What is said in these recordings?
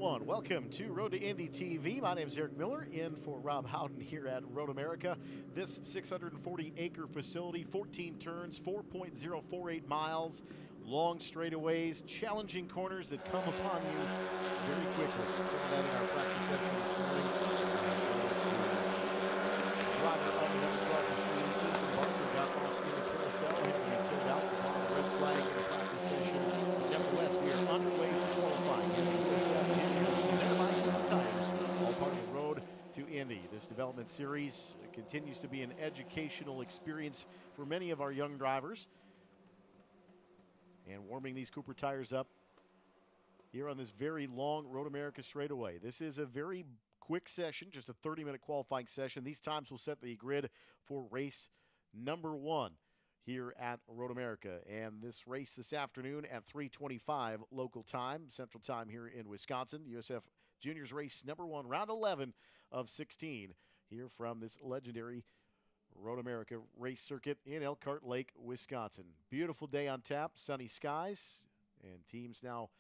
everyone. Welcome to Road to Indy TV. My name is Eric Miller, in for Rob Howden here at Road America. This 640-acre facility, 14 turns, 4.048 miles, long straightaways, challenging corners that come upon you very quickly. Some of that in our practice session this morning. Driver of the number 12 machine, Ethan Barker, got off in the carousel, had to be towed out upon the red flag in the practice session. Nevertheless, we are underway for qualifying in the USF Juniors presented by Star Tires, all part of the Road to Indy. This development series continues to be an educational experience for many of our young drivers. And warming these Cooper tires up here on this very long Road America straightaway. This is a very quick session, just a 30-minute qualifying session. These times will set the grid for race number 1 here at Road America. And this race this afternoon at 3:25 local time, Central Time here in Wisconsin. USF Juniors race number 1, round 11 of 16 here from this legendary Road America race circuit in Elkhart Lake, Wisconsin. Beautiful day on tap, sunny skies, and teams now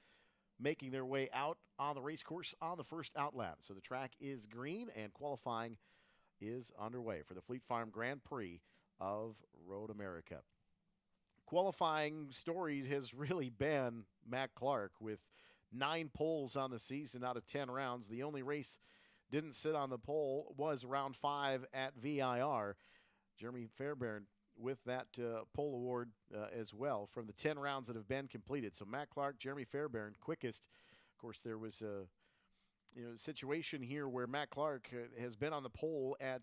making their way out on the race course on the first out lap. So the track is green and qualifying is underway for the Fleet Farm Grand Prix of Road America. Qualifying stories has really been Matt Clark with 9 poles on the season out of 10 rounds. The only race didn't sit on the pole was round 5 at VIR. Jeremy Fairbairn with that pole award as well from the 10 rounds that have been completed. So Matt Clark, Jeremy Fairbairn, quickest. Of course, there was a situation here where Matt Clark has been on the pole at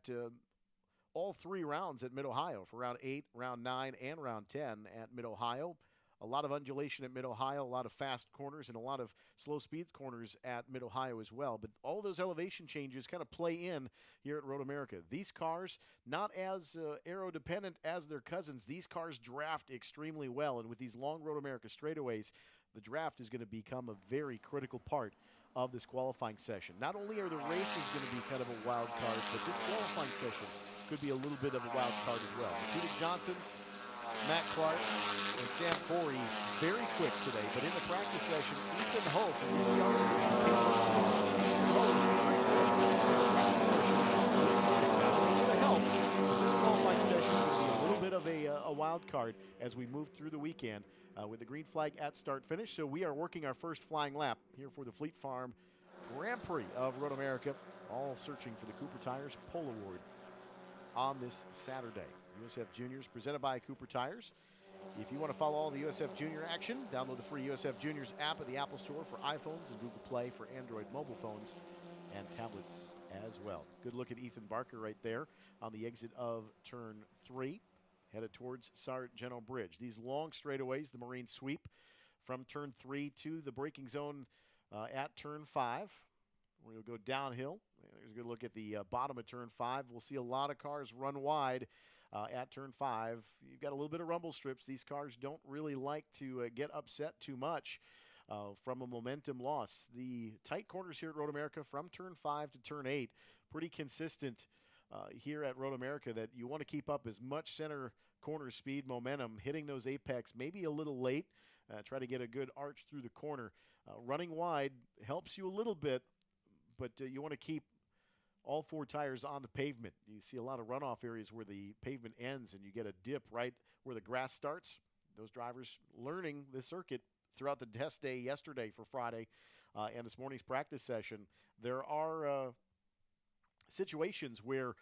all 3 rounds at Mid-Ohio for round 8, round 9, and round 10 at Mid-Ohio. A lot of undulation at Mid-Ohio, a lot of fast corners, and a lot of slow speed corners at Mid-Ohio as well. But all those elevation changes kind of play in here at Road America. These cars, not as aero-dependent as their cousins, these cars draft extremely well. And with these long Road America straightaways, the draft is going to become a very critical part of this qualifying session. Not only are the races going to be kind of a wild card, but this qualifying session could be a little bit of a wild card as well. Peter Johnson, Matt Clark, and Sam Corey very quick today, but in the practice session, Ethan Hope and these young help. This qualifying session is going to be a little bit of a wild card as we move through the weekend with the green flag at start finish. So we are working our first flying lap here for the Fleet Farm Grand Prix of Road America, all searching for the Cooper Tires Pole Award on this Saturday. USF Juniors presented by Cooper Tires. If you want to follow all the USF Junior action, download the free USF Juniors app at the Apple Store for iPhones and Google Play for Android mobile phones and tablets as well. Good look at Ethan Barker right there on the exit of turn 3, headed towards Sargento Bridge. These long straightaways, the Marine sweep from turn 3 to the braking zone at turn 5. We'll go downhill. There's a good look at the bottom of turn 5. We'll see a lot of cars run wide at turn 5. You've got a little bit of rumble strips. These cars don't really like to get upset too much from a momentum loss. The tight corners here at Road America from turn 5 to turn 8, pretty consistent here at Road America, that you want to keep up as much center corner speed momentum, hitting those apex maybe a little late, try to get a good arch through the corner. Running wide helps you a little bit, but you want to keep all 4 tires on the pavement. You see a lot of runoff areas where the pavement ends and you get a dip right where the grass starts. Those drivers learning the circuit throughout the test day yesterday for Friday and this morning's practice session. There are situations where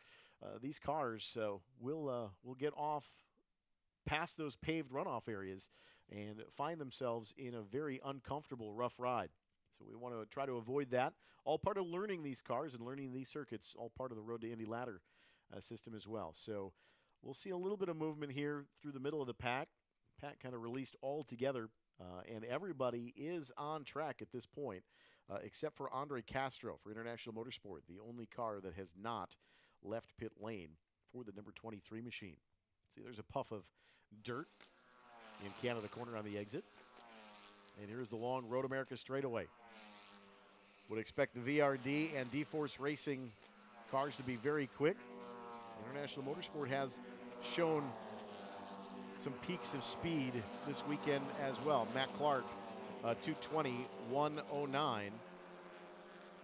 these cars will get off past those paved runoff areas and find themselves in a very uncomfortable rough ride. So we want to try to avoid that. All part of learning these cars and learning these circuits, all part of the Road to Indy ladder system as well. So we'll see a little bit of movement here through the middle of the pack. Pack kind of released all together, and everybody is on track at this point, except for Andre Castro for International Motorsport, the only car that has not left pit lane for the number 23 machine. See, there's a puff of dirt in Canada corner on the exit. And here's the long Road America straightaway. Would expect the VRD and D-Force Racing cars to be very quick. International Motorsport has shown some peaks of speed this weekend as well. Matt Clark, 220, 109.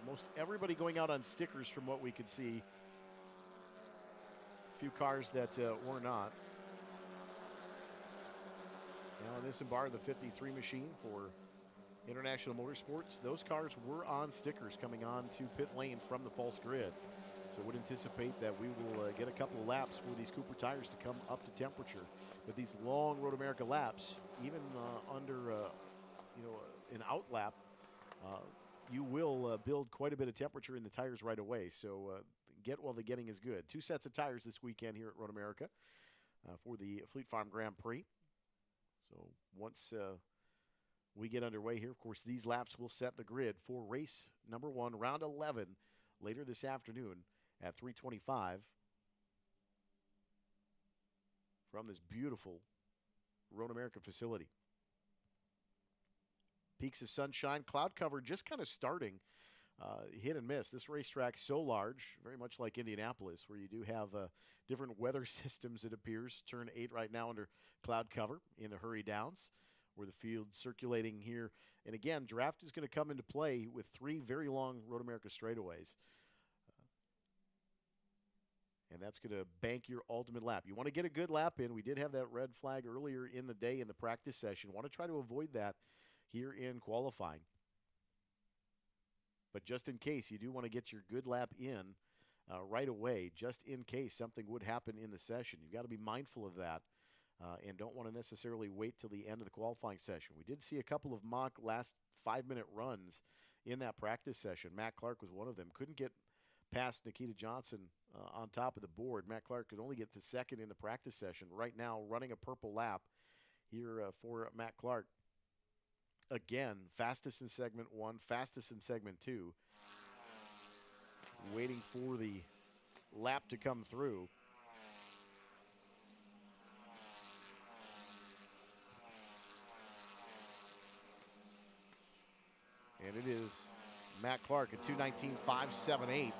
Most everybody going out on stickers from what we could see. A few cars that were not. Alan Issenbar, the 53 machine for International Motorsports. Those cars were on stickers coming on to pit lane from the false grid. So would anticipate that we will get a couple of laps for these Cooper tires to come up to temperature. But these long Road America laps, even under an out lap, you will build quite a bit of temperature in the tires right away. So get while the getting is good. 2 sets of tires this weekend here at Road America for the Fleet Farm Grand Prix. So once we get underway here, of course, these laps will set the grid for race number 1, round 11, later this afternoon at 3:25 from this beautiful Road America facility. Peaks of sunshine, cloud cover just kind of starting, hit and miss. This racetrack so large, very much like Indianapolis, where you do have different weather systems, it appears. Turn 8 right now under cloud cover in the Hurry Downs, where the field's circulating here. And again, draft is going to come into play with 3 very long Road America straightaways. And that's going to bank your ultimate lap. You want to get a good lap in. We did have that red flag earlier in the day in the practice session. Want to try to avoid that here in qualifying. But just in case, you do want to get your good lap in right away, just in case something would happen in the session. You've got to be mindful of that and don't want to necessarily wait till the end of the qualifying session. We did see a couple of mock last 5-minute runs in that practice session. Matt Clark was one of them. Couldn't get past Nikita Johnson on top of the board. Matt Clark could only get to second in the practice session. Right now, running a purple lap here for Matt Clark. Again, fastest in segment 1, fastest in segment 2. Waiting for the lap to come through. And it is Matt Clark at 2:19.578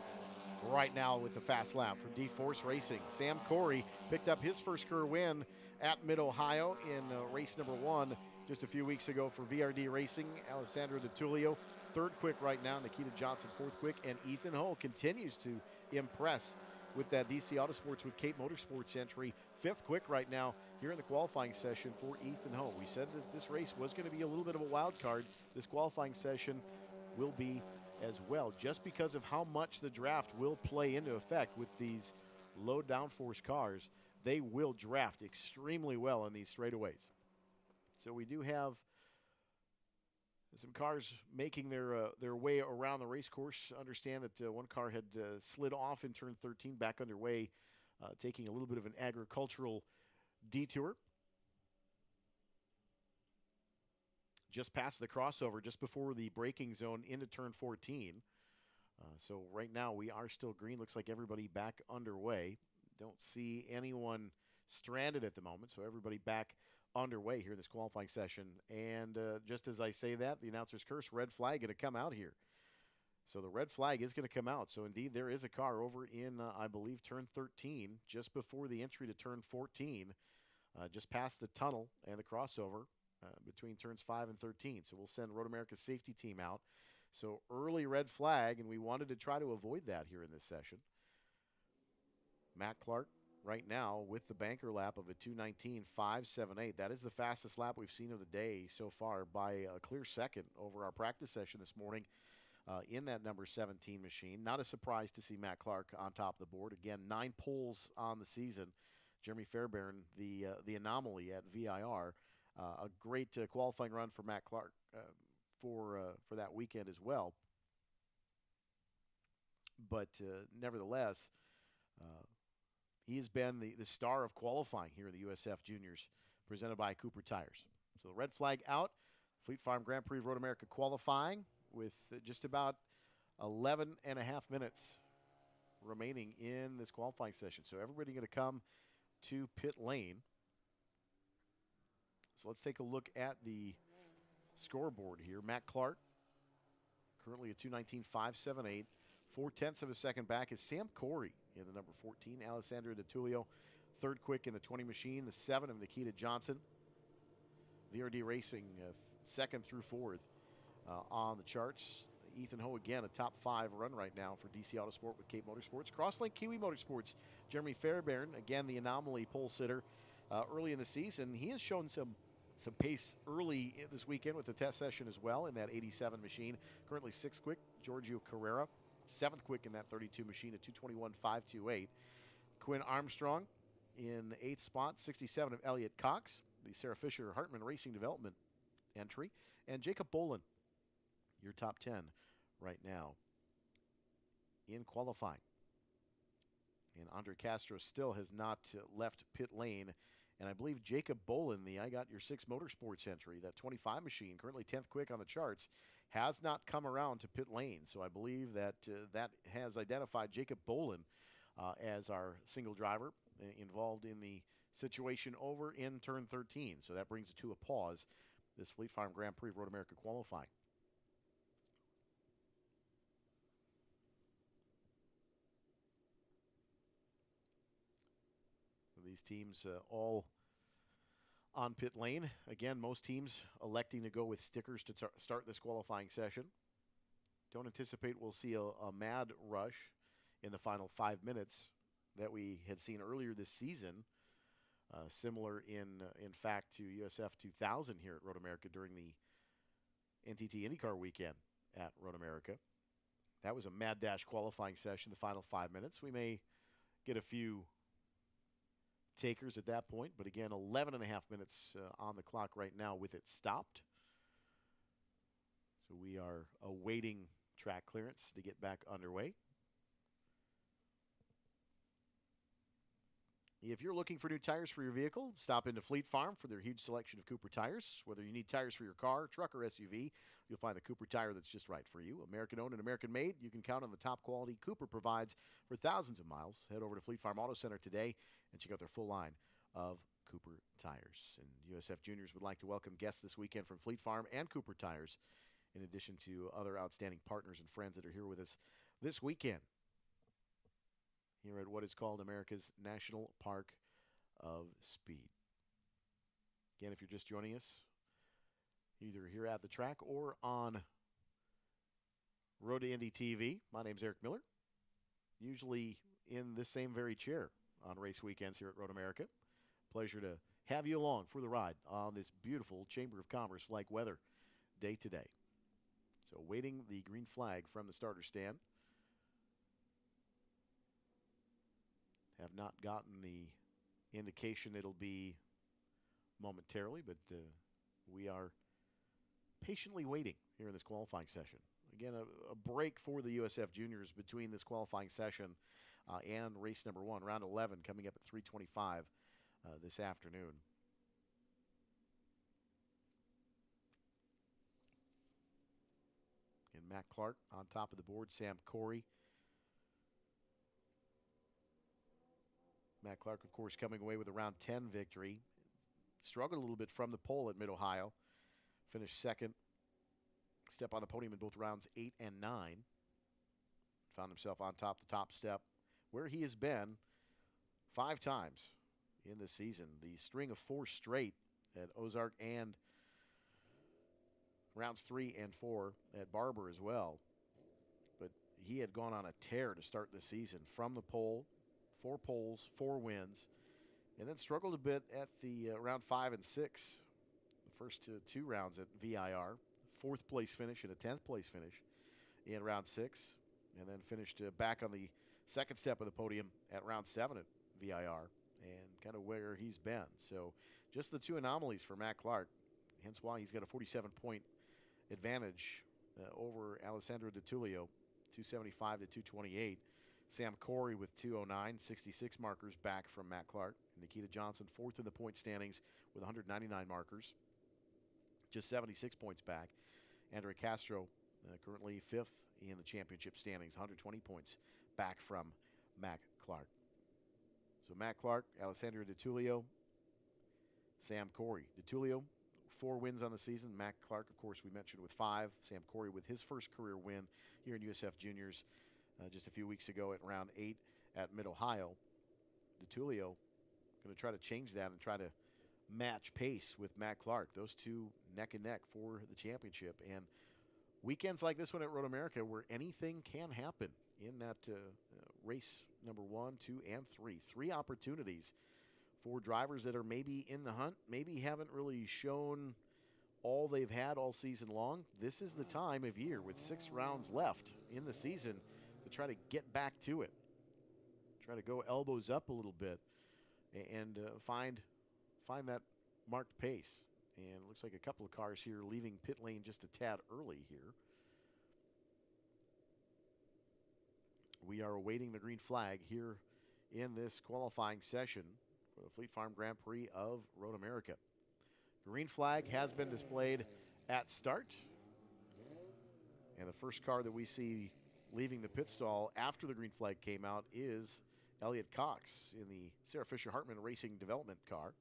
right now with the fast lap for D-Force Racing. Sam Corey picked up his first career win at Mid-Ohio in race number 1 just a few weeks ago for VRD Racing. Alessandro DiTullio, 3rd quick right now. Nikita Johnson, 4th quick. And Ethan Hull continues to impress with that DC Autosports with Cape Motorsports entry. 5th quick right now here in the qualifying session for Ethan Hull. We said that this race was going to be a little bit of a wild card. This qualifying session will be as well, just because of how much the draft will play into effect with these low downforce cars. They will draft extremely well in these straightaways. So we do have some cars making their way around the race course. Understand that one car had slid off in turn 13, back underway, taking a little bit of an agricultural detour. Just past the crossover, just before the braking zone into turn 14. So right now we are still green. Looks like everybody back underway. Don't see anyone stranded at the moment, so everybody back underway here in this qualifying session. And just as I say that, the announcer's curse, red flag going to come out here. So the red flag is going to come out. So indeed there is a car over in, I believe, turn 13, just before the entry to turn 14, just past the tunnel and the crossover between turns 5 and 13. So we'll send Road America's safety team out. So early red flag, and we wanted to try to avoid that here in this session. Matt Clark right now with the banker lap of a 2:19.578. That is the fastest lap we've seen of the day so far by a clear second over our practice session this morning in that number 17 machine. Not a surprise to see Matt Clark on top of the board. Again, 9 poles on the season. Jeremy Fairbairn, the anomaly at VIR. A great qualifying run for Matt Clark for that weekend as well. But nevertheless, he has been the star of qualifying here in the USF Juniors, presented by Cooper Tires. So the red flag out. Fleet Farm Grand Prix Road America qualifying with just about 11 and a half minutes remaining in this qualifying session. So everybody going to come to pit lane. So let's take a look at the scoreboard here. Matt Clark, currently a 2:19.578. 4/10 of a second back is Sam Corey in the number 14. Alessandro DiTullio, 3rd quick in the 20 machine. The 7 of Nikita Johnson. VRD Racing, 2nd through 4th on the charts. Ethan Ho again, a top 5 run right now for DC Autosport with Cape Motorsports. Crosslink Kiwi Motorsports, Jeremy Fairbairn, again the anomaly pole sitter early in the season. He has shown some pace early this weekend with the test session as well in that 87 machine. Currently 6th quick, Giorgio Carrera. 7th quick in that 32 machine at 2:21.528. Quinn Armstrong in 8th spot, 67 of Elliott Cox, the Sarah Fisher Hartman Racing Development entry. And Jacob Bolin, your top 10 right now in qualifying. And Andre Castro still has not left pit lane. And I believe Jacob Bolin, the I Got Your 6 Motorsports entry, that 25 machine, currently 10th quick on the charts, has not come around to pit lane. So I believe that that has identified Jacob Bolin as our single driver involved in the situation over in turn 13. So that brings it to a pause, this Fleet Farm Grand Prix of Road America qualifying. These teams all on pit lane. Again, most teams electing to go with stickers to start this qualifying session. Don't anticipate we'll see a mad rush in the final 5 minutes that we had seen earlier this season. Similar in fact to USF 2000 here at Road America during the NTT IndyCar weekend at Road America. That was a mad dash qualifying session, the final 5 minutes. We may get a few takers at that point, but again, 11 and a half minutes on the clock right now with it stopped. So we are awaiting track clearance to get back underway. If you're looking for new tires for your vehicle, stop into Fleet Farm for their huge selection of Cooper tires. Whether you need tires for your car, truck, or SUV, you'll find the Cooper tire that's just right for you. American-owned and American-made, you can count on the top quality Cooper provides for thousands of miles. Head over to Fleet Farm Auto Center today and check out their full line of Cooper tires. And USF Juniors would like to welcome guests this weekend from Fleet Farm and Cooper Tires, in addition to other outstanding partners and friends that are here with us this weekend here at what is called America's National Park of Speed. Again, if you're just joining us, either here at the track or on Road to Indy TV, my name's Eric Miller, usually in this same very chair on race weekends here at Road America. Pleasure to have you along for the ride on this beautiful Chamber of Commerce-like weather day today. So waiting the green flag from the starter stand. Have not gotten the indication it'll be momentarily, but we are patiently waiting here in this qualifying session. Again, a break for the USF Juniors between this qualifying session and race number 1, round 11, coming up at 3:25 this afternoon. And Matt Clark on top of the board, Sam Corey. Matt Clark, of course, coming away with a round 10 victory. Struggled a little bit from the pole at Mid-Ohio. Finished second. Step on the podium in both rounds 8 and 9. Found himself on top the top step, where he has been 5 times in this season. The string of 4 straight at Ozark and rounds 3 and 4 at Barber as well. But he had gone on a tear to start the season from the pole. 4 poles, 4 wins, and then struggled a bit at the round 5 and 6, the first 2 rounds at VIR. 4th place finish and a 10th place finish in round 6, and then finished back on the second step of the podium at round 7 at VIR, and kind of where he's been. So just the 2 anomalies for Matt Clark, hence why he's got a 47-point advantage over Alessandro DiTullio, 275 to 228. Sam Corey with 209, 66 markers back from Matt Clark. Nikita Johnson 4th in the point standings with 199 markers, just 76 points back. Andre Castro currently 5th in the championship standings, 120 points back from Matt Clark. So Matt Clark, Alessandro DiTullio, Sam Corey. DiTullio, 4 wins on the season. Matt Clark, of course, we mentioned with 5. Sam Corey with his first career win here in USF Juniors just a few weeks ago at round 8 at Mid-Ohio. DiTullio going to try to change that and try to match pace with Matt Clark. Those 2 neck and neck for the championship. And weekends like this one at Road America where anything can happen in that race number 1, 2, and 3. 3 opportunities for drivers that are maybe in the hunt, maybe haven't really shown all they've had all season long. This is the time of year with 6 rounds left in the season to try to get back to it. Try to go elbows up a little bit and find that marked pace. And it looks like a couple of cars here leaving pit lane just a tad early here. We are awaiting the green flag here in this qualifying session for the Fleet Farm Grand Prix of Road America. Green flag has been displayed at start. And the first car that we see leaving the pit stall after the green flag came out is Elliott Cox in the Sarah Fisher Hartman Racing Development car.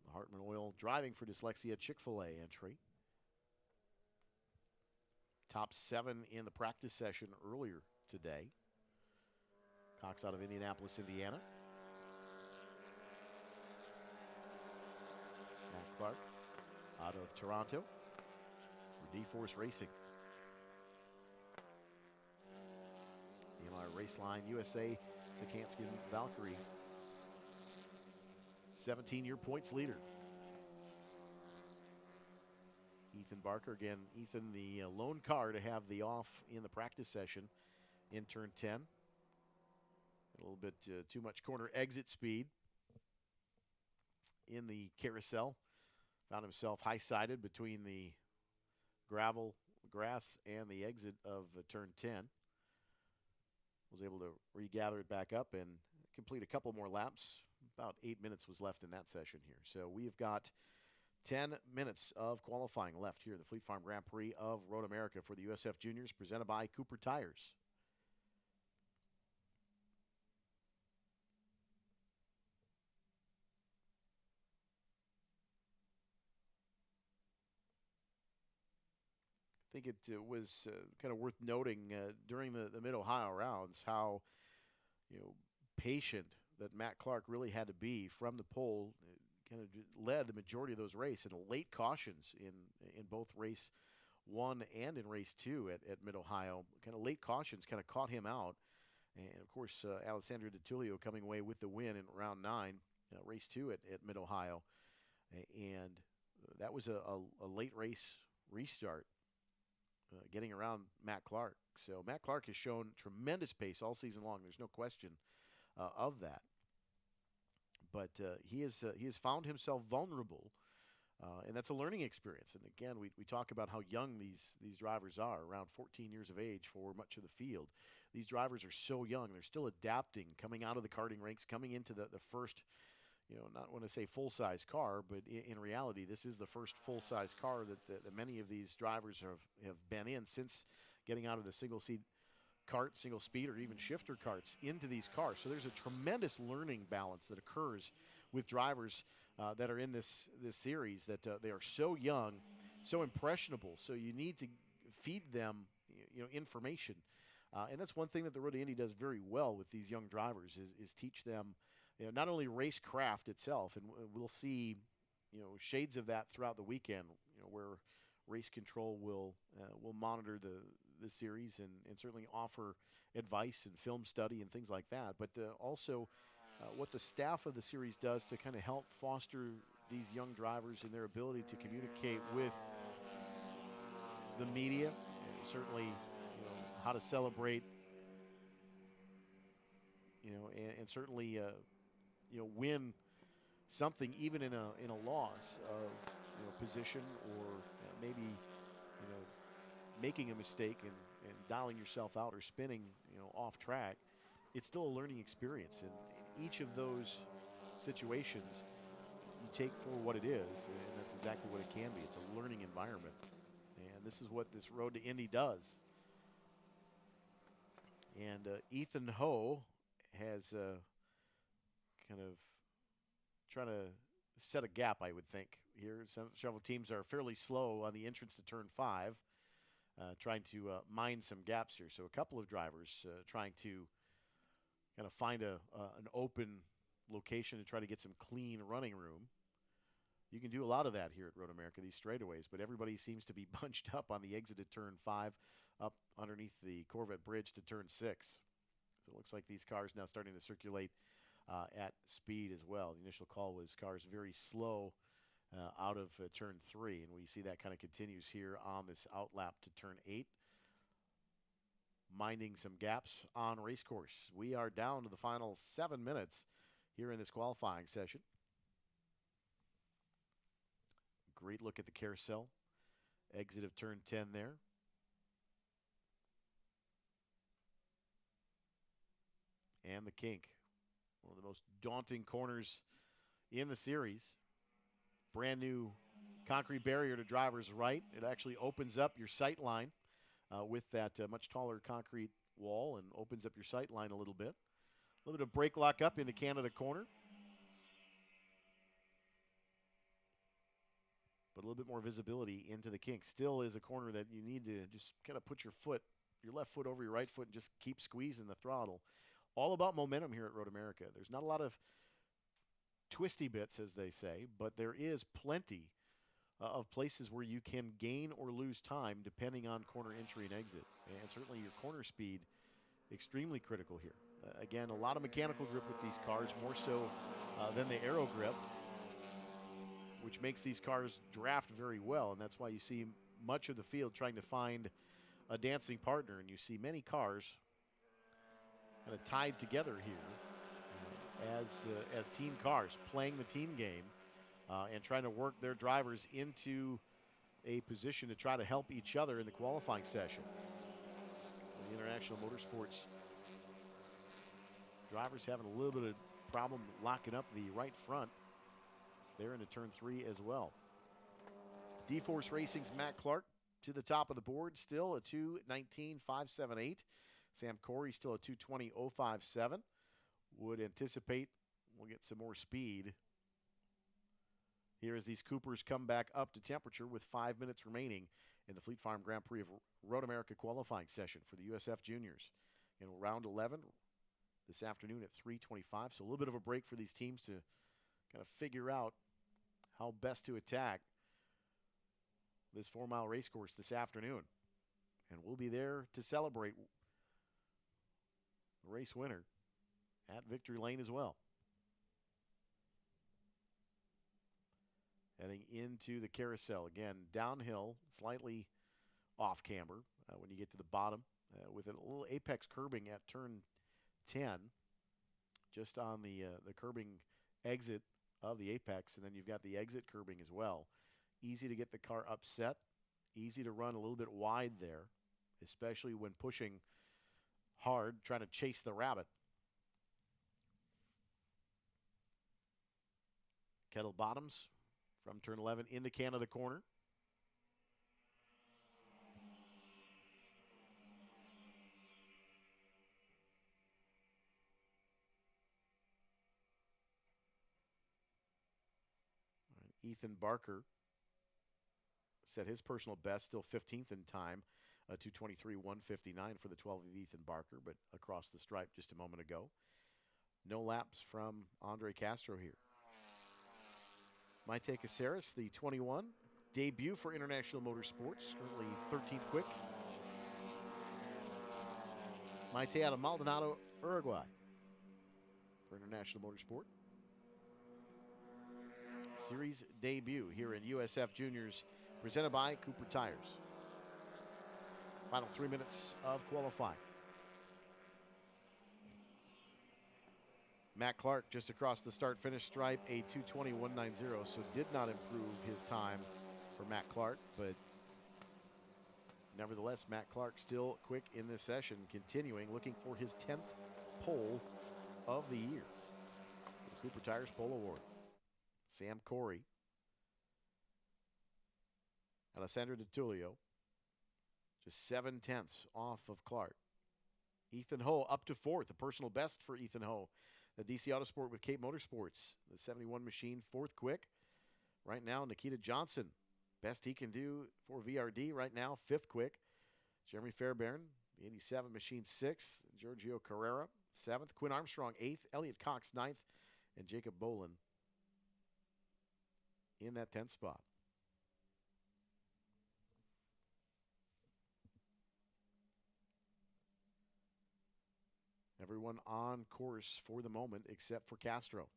The Hartman Oil Driving for Dyslexia Chick-fil-A entry. Top 7 in the practice session earlier today. Cox out of Indianapolis, Indiana. Matt Clark out of Toronto for D-Force Racing. EMI Raceline USA, Sikanskin Valkyrie. 17-year points leader. Ethan Barker, again, Ethan the lone car to have the off in the practice session in turn 10. A little bit too much corner exit speed in the carousel. Found himself high-sided between the gravel, grass, and the exit of turn 10. Was able to regather it back up and complete a couple more laps. About 8 minutes was left in that session here. So we've got 10 minutes of qualifying left here at the Fleet Farm Grand Prix of Road America for the USF Juniors, presented by Cooper Tires. I think it was kind of worth noting during the Mid-Ohio rounds how patient that Matt Clark really had to be from the pole. Kind of led the majority of those races, and late cautions in both race 1 and in race 2 at Mid-Ohio. Kind of late cautions kind of caught him out. And of course, Alessandro DiTullio coming away with the win in round 9, race 2 at Mid-Ohio. And that was a late race restart. Getting around Matt Clark. So Matt Clark has shown tremendous pace all season long. There's no question of that. But he has found himself vulnerable, and that's a learning experience. And again, we talk about how young these drivers are, around 14 years of age for much of the field. These drivers are so young. They're still adapting, coming out of the karting ranks, coming into the first, not want to say full-size car, but in reality, this is the first full-size car that many of these drivers have been in since getting out of the single-seat kart, single-speed, or even shifter karts into these cars. So there's a tremendous learning balance that occurs with drivers that are in this series, that they are so young, so impressionable. So you need to feed them, information. And that's one thing that the Road to Indy does very well with these young drivers is teach them not only racecraft itself, and we'll see, shades of that throughout the weekend, where race control will monitor the series and certainly offer advice and film study and things like that. But also what the staff of the series does to kind of help foster these young drivers and their ability to communicate with the media, and certainly how to celebrate, and certainly win something even in a loss of position, or maybe making a mistake and dialing yourself out or spinning off track. It's still a learning experience, and in each of those situations you take for what it is, and that's exactly what it can be. It's a learning environment, and this is what this Road to Indy does. And Ethan Ho has kind of trying to set a gap, I would think, here. Several teams are fairly slow on the entrance to turn 5, trying to mine some gaps here. So a couple of drivers trying to kind of find an open location to try to get some clean running room. You can do a lot of that here at Road America, these straightaways, but everybody seems to be bunched up on the exit at turn 5, up underneath the Corvette Bridge to turn 6. So it looks like these cars now starting to circulate at speed as well. The initial call was cars very slow out of turn 3, and we see that kind of continues here on this outlap to turn 8. Minding some gaps on race course. We are down to the final 7 minutes here in this qualifying session. Great look at the carousel. Exit of turn 10 there. And the kink. One of the most daunting corners in the series. Brand new concrete barrier to driver's right. It actually opens up your sight line with that much taller concrete wall and opens up your sight line a little bit. A little bit of brake lock up into Canada corner. But a little bit more visibility into the kink. Still is a corner that you need to just kind of put your left foot over your right foot and just keep squeezing the throttle. All about momentum here at Road America. There's not a lot of twisty bits, as they say, but there is plenty of places where you can gain or lose time depending on corner entry and exit. And certainly your corner speed, extremely critical here. Again, a lot of mechanical grip with these cars, more so than the aero grip, which makes these cars draft very well. And that's why you see much of the field trying to find a dancing partner. And you see many cars kind of tied together here as team cars, playing the team game. And trying to work their drivers into a position to try to help each other in the qualifying session. The International Motorsports drivers having a little bit of problem locking up the right front. They're into turn 3 as well. D-Force Racing's Matt Clark to the top of the board, still a 2:19.578. Sam Corey still a 2:20.057. Would anticipate we'll get some more speed here as these Coopers come back up to temperature with 5 minutes remaining in the Fleet Farm Grand Prix of Road America qualifying session for the USF Juniors. In round 11 this afternoon at 3:25. So a little bit of a break for these teams to kind of figure out how best to attack this 4-mile race course this afternoon. And we'll be there to celebrate the race winner at Victory Lane as well. Heading into the carousel. Again, downhill, slightly off camber when you get to the bottom with a little apex curbing at turn 10, just on the curbing exit of the apex, and then you've got the exit curbing as well. Easy to get the car upset, easy to run a little bit wide there, especially when pushing hard, trying to chase the rabbit. Kettle bottoms from turn 11 into Canada corner. Ethan Barker set his personal best, still 15th in time, 2:23.159 for the 12 of Ethan Barker, but across the stripe just a moment ago. No laps from Andre Castro here. Maite Caceres, the 21, debut for International Motorsports, currently 13th quick. Maite out of Maldonado, Uruguay for International Motorsport. Series debut here in USF Juniors, presented by Cooper Tires. Final 3 minutes of qualifying. Matt Clark just across the start-finish stripe, a 2:20.190, so did not improve his time for Matt Clark, but nevertheless, Matt Clark still quick in this session, continuing, looking for his 10th pole of the year. The Cooper Tires Pole Award. Sam Corey. Alessandro DiTullio. Just 7/10 off of Clark. Ethan Ho up to 4th, a personal best for Ethan Ho. The DC Autosport with Cape Motorsports. The 71 machine, 4th quick. Right now, Nikita Johnson. Best he can do for VRD right now, 5th quick. Jeremy Fairbairn, the 87 machine, 6th. Giorgio Carrera, 7th. Quinn Armstrong, 8th. Elliott Cox, 9th. And Jacob Bolin in that 10th spot. Everyone on course for the moment except for Castro.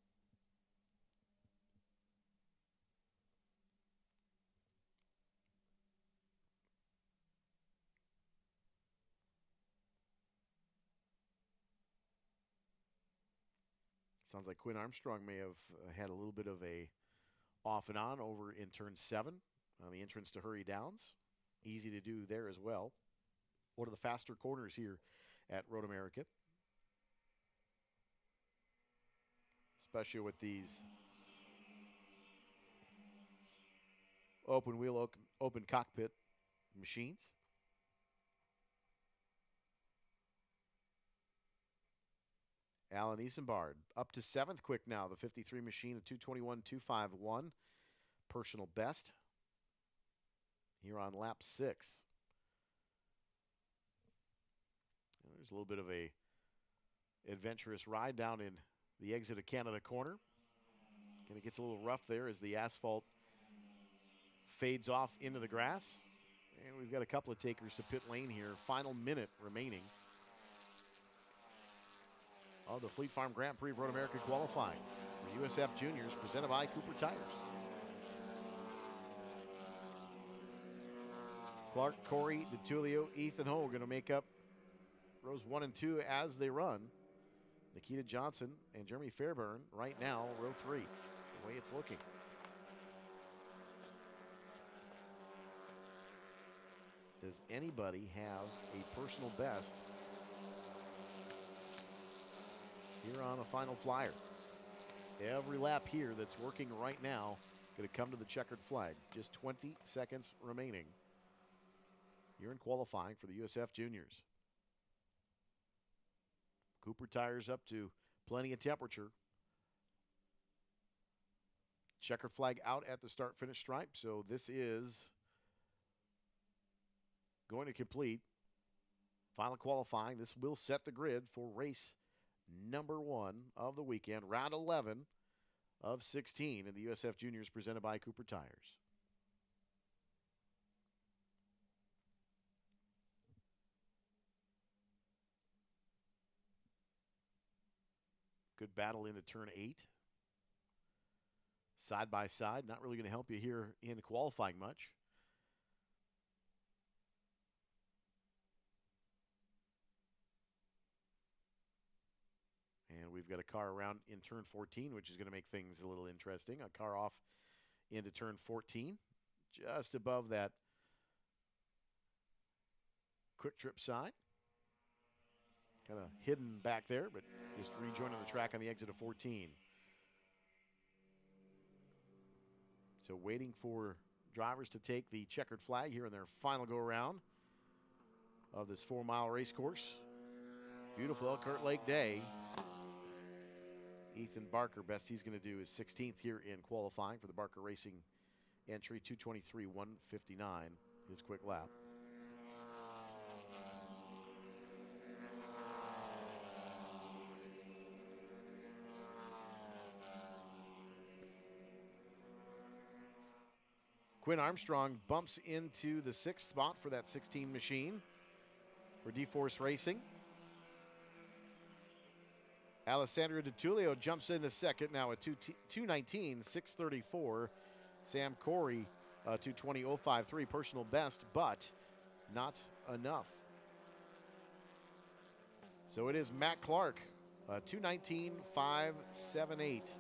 Sounds like Quinn Armstrong may have had a little bit of a off and on over in turn 7 on the entrance to Hurry Downs. Easy to do there as well. One of the faster corners here at Road America, especially with these open wheel, open cockpit machines. Alan Isenbard up to 7th quick now. The 53 machine, a 2:21.251 personal best here on lap 6. And there's a little bit of a adventurous ride down in the exit of Canada corner. And it gets a little rough there as the asphalt fades off into the grass. And we've got a couple of takers to pit lane here. Final minute remaining of the Fleet Farm Grand Prix of Road America qualifying for USF Juniors, presented by Cooper Tires. Clark, Corey, DeTulio, Ethan Ho going to make up rows 1 and 2 as they run. Nikita Johnson and Jeremy Fairburn right now, row 3, the way it's looking. Does anybody have a personal best here on a final flyer? Every lap here that's working right now going to come to the checkered flag. Just 20 seconds remaining here in qualifying for the USF Juniors. Cooper Tires up to plenty of temperature. Checkered flag out at the start-finish stripe, so this is going to complete final qualifying. This will set the grid for race number 1 of the weekend, round 11 of 16 in the USF Juniors, presented by Cooper Tires. Good battle into turn 8. Side by side, not really going to help you here in qualifying much. And we've got a car around in turn 14, which is going to make things a little interesting. A car off into turn 14, just above that quick trip sign. Kind of hidden back there, but just rejoining the track on the exit of 14. So waiting for drivers to take the checkered flag here in their final go-around of this 4-mile race course. Beautiful Elkhart Lake day. Ethan Barker, best he's going to do is 16th here in qualifying for the Barker Racing entry, 2:23.159, his quick lap. Quinn Armstrong bumps into the 6th spot for that 16 machine for D-Force Racing. Alessandro DeTulio jumps in the 2nd now at 2:19.634. Sam Corey, 2:20.053 personal best, but not enough. So it is Matt Clark, 2:19.578.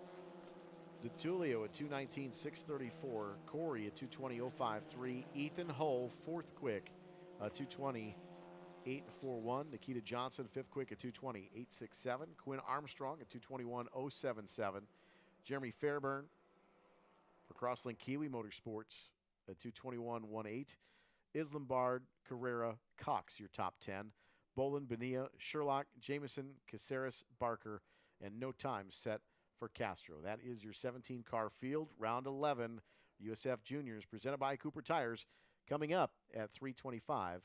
DeTulio at 2:19.634. Corey at 2:20.053. Ethan Hull, 4th quick, 2:20.841. Nikita Johnson, 5th quick at 2:20.867. Quinn Armstrong at 2:21.077. Jeremy Fairburn for Crosslink Kiwi Motorsports at 2:21.18. Isambard, Carrera, Cox, your top 10. Bolin, Bonilla, Sherlock, Jameson, Caceres, Barker, and no time set for Castro. That is your 17-car field, round 11, USF Juniors, presented by Cooper Tires, coming up at 3:25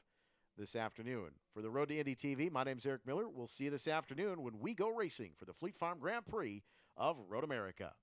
this afternoon. For the Road to Indy TV, my name's Eric Miller. We'll see you this afternoon when we go racing for the Fleet Farm Grand Prix of Road America.